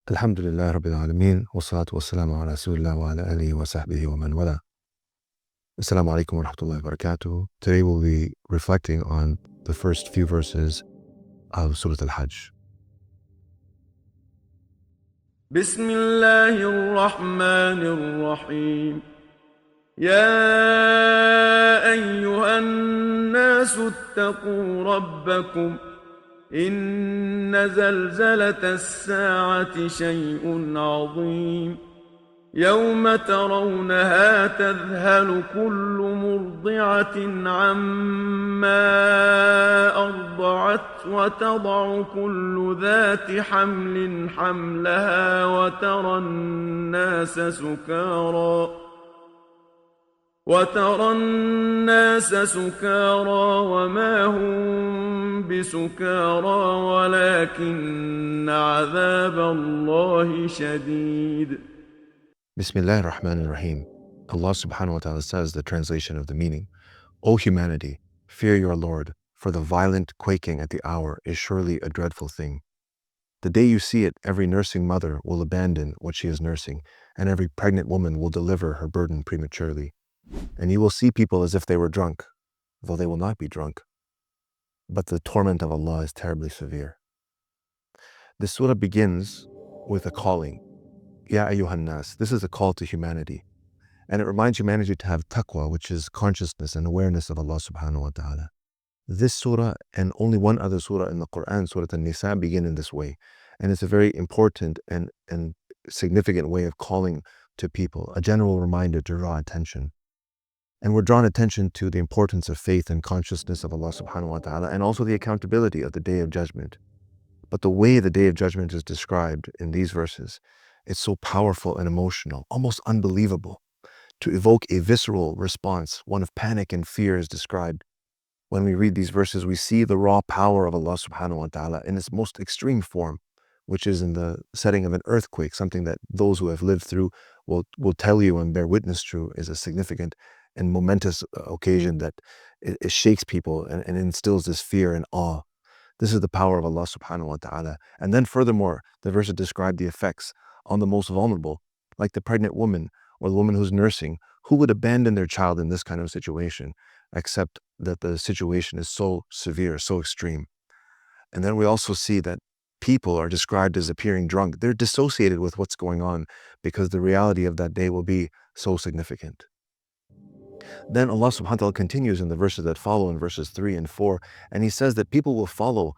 Alhamdulillah Rabbil Alameen, wa salatu wa salamu ala Rasulillah wa ala alihi wa sahbihi wa man wala. Assalamu alaikum wa rahmatullahi wa barakatuh. Today we'll be reflecting on the first few verses of Surah Al-Hajj. بسم الله الرحمن الرحيم يا أيها الناس اتقوا ربكم إن زلزلة الساعة شيء عظيم يوم ترونها تذهل كل مرضعة عما أرضعت وتضع كل ذات حمل حملها وترى الناس سكارى وما هم بسكارى ولكن عذاب الله شديد. Bismillah ar-Rahman ar-Rahim. Allah subhanahu wa ta'ala says, the translation of the meaning, O humanity, fear your Lord, for the violent quaking at the hour is surely a dreadful thing. The day you see it, every nursing mother will abandon what she is nursing, and every pregnant woman will deliver her burden prematurely. And you will see people as if they were drunk, though they will not be drunk. But the torment of Allah is terribly severe. This surah begins with a calling. Ya ayyuhan nas. This is a call to humanity. And it reminds humanity to have taqwa, which is consciousness and awareness of Allah subhanahu wa ta'ala. This surah and only one other surah in the Quran, Surah An-Nisa, begin in this way. And it's a very important and significant way of calling to people, a general reminder to draw attention. And we're drawn attention to the importance of faith and consciousness of Allah subhanahu wa ta'ala, and also the accountability of the Day of Judgment. But the way the Day of Judgment is described in these verses, it's so powerful and emotional, almost unbelievable. To evoke a visceral response, one of panic and fear is described. When we read these verses, we see the raw power of Allah subhanahu wa ta'ala in its most extreme form, which is in the setting of an earthquake, something that those who have lived through will tell you and bear witness to is a significant and momentous occasion that it shakes people and instills this fear and awe. This is the power of Allah subhanahu wa ta'ala. And then furthermore, the verses describe the effects on the most vulnerable, like the pregnant woman or the woman who's nursing, who would abandon their child in this kind of situation, except that the situation is so severe, so extreme. And then we also see that people are described as appearing drunk. They're dissociated with what's going on because the reality of that day will be so significant. Then Allah subhanahu wa ta'ala continues in the verses that follow, in verses 3 and 4, and He says that people will follow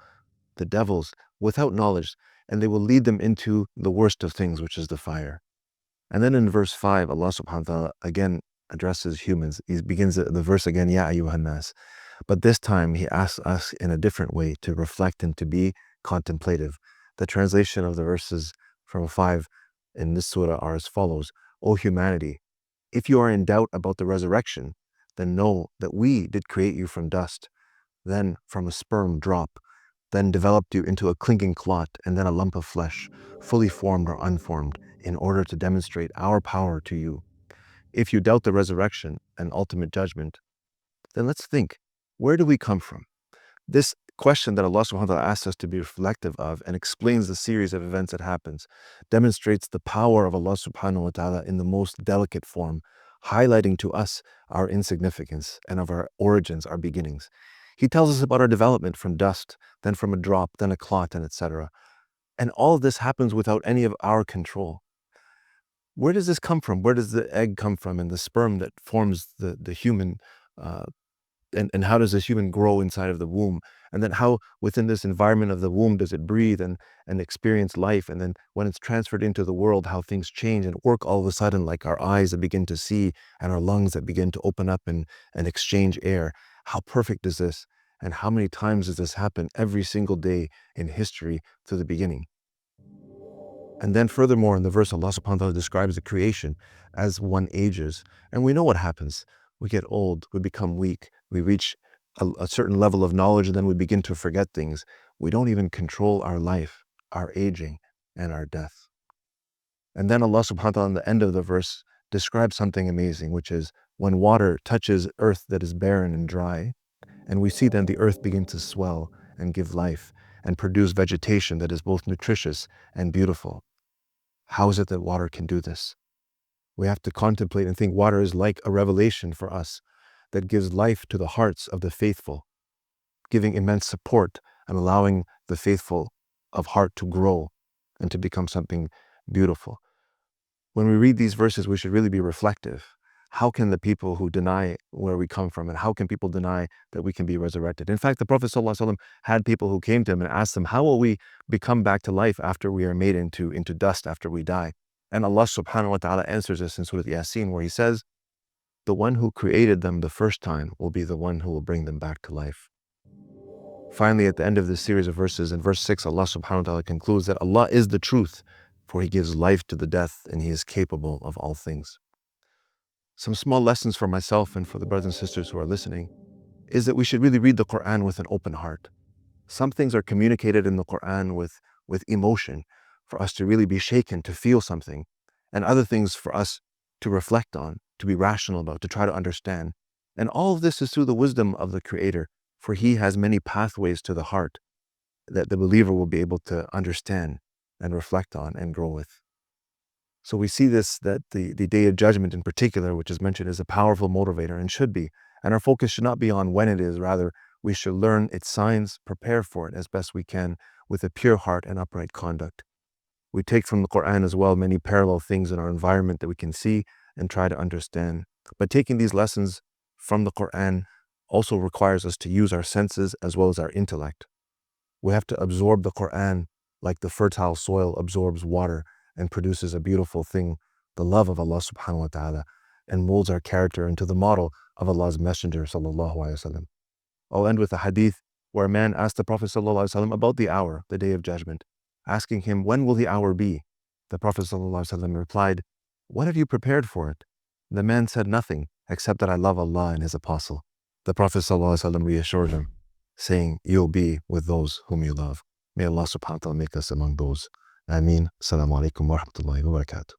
the devils without knowledge, and they will lead them into the worst of things, which is the fire. And then in verse 5, Allah subhanahu wa ta'ala again addresses humans. He begins the verse again, Ya ayyuhan nas. But this time He asks us in a different way to reflect and to be contemplative. The translation of the verses from 5 in this surah are as follows: O humanity, if you are in doubt about the resurrection, then know that we did create you from dust, then from a sperm drop, then developed you into a clinking clot, and then a lump of flesh, fully formed or unformed, in order to demonstrate our power to you. If you doubt the resurrection and ultimate judgment, then let's think, where do we come from? This question that Allah subhanahu wa ta'ala asks us to be reflective of and explains the series of events that happens, demonstrates the power of Allah subhanahu wa ta'ala in the most delicate form, highlighting to us our insignificance and of our origins, our beginnings. He tells us about our development from dust, then from a drop, then a clot, and etc. And all of this happens without any of our control. Where does this come from? Where does the egg come from and the sperm that forms the human, and how does this human grow inside of the womb? And then how within this environment of the womb does it breathe and experience life? And then when it's transferred into the world, how things change and work all of a sudden, like our eyes that begin to see and our lungs that begin to open up and exchange air. How perfect is this? And how many times does this happen every single day in history to the beginning? And then furthermore, in the verse, Allah subhanahu wa ta'ala describes the creation as one ages. And we know what happens. We get old, we become weak, we reach a certain level of knowledge, and then we begin to forget things. We don't even control our life, our aging, and our death. And then Allah subhanahu wa ta'ala in the end of the verse describes something amazing, which is when water touches earth that is barren and dry, and we see then the earth begin to swell and give life and produce vegetation that is both nutritious and beautiful. How is it that water can do this? We have to contemplate and think water is like a revelation for us that gives life to the hearts of the faithful, giving immense support and allowing the faithful of heart to grow and to become something beautiful. When we read these verses, we should really be reflective. How can the people who deny where we come from, and how can people deny that we can be resurrected? In fact, the Prophet ﷺ had people who came to him and asked them, how will we become back to life after we are made into dust, after we die? And Allah SWT answers this in Surah Yasin, where He says, the one who created them the first time will be the one who will bring them back to life. Finally, at the end of this series of verses, in verse 6, Allah SWT concludes that Allah is the truth, for He gives life to the death, and He is capable of all things. Some small lessons for myself and for the brothers and sisters who are listening is that we should really read the Quran with an open heart. Some things are communicated in the Quran with emotion, for us to really be shaken, to feel something, and other things for us to reflect on, to be rational about, to try to understand. And all of this is through the wisdom of the Creator, for He has many pathways to the heart that the believer will be able to understand and reflect on and grow with. So we see this, that the Day of Judgment in particular, which is mentioned, is a powerful motivator and should be. And our focus should not be on when it is, rather, we should learn its signs, prepare for it as best we can with a pure heart and upright conduct. We take from the Quran as well many parallel things in our environment that we can see and try to understand. But taking these lessons from the Quran also requires us to use our senses as well as our intellect. We have to absorb the Quran like the fertile soil absorbs water and produces a beautiful thing, the love of Allah SWT, and molds our character into the model of Allah's Messenger sallallahu alaihi wasallam. I'll end with a hadith where a man asked the Prophet sallallahu alaihi wasallam about the hour, the Day of Judgment, asking him, when will the hour be? The Prophet sallallahu alaihi wasallam replied, what have you prepared for it? The man said, nothing, except that I love Allah and His Apostle. The Prophet sallallahu alaihi wasallam reassured him, saying, you'll be with those whom you love. May Allah subhanahu wa ta'ala make us among those. Ameen. Assalamu alaikum wa rahmatullahi wa barakatuh.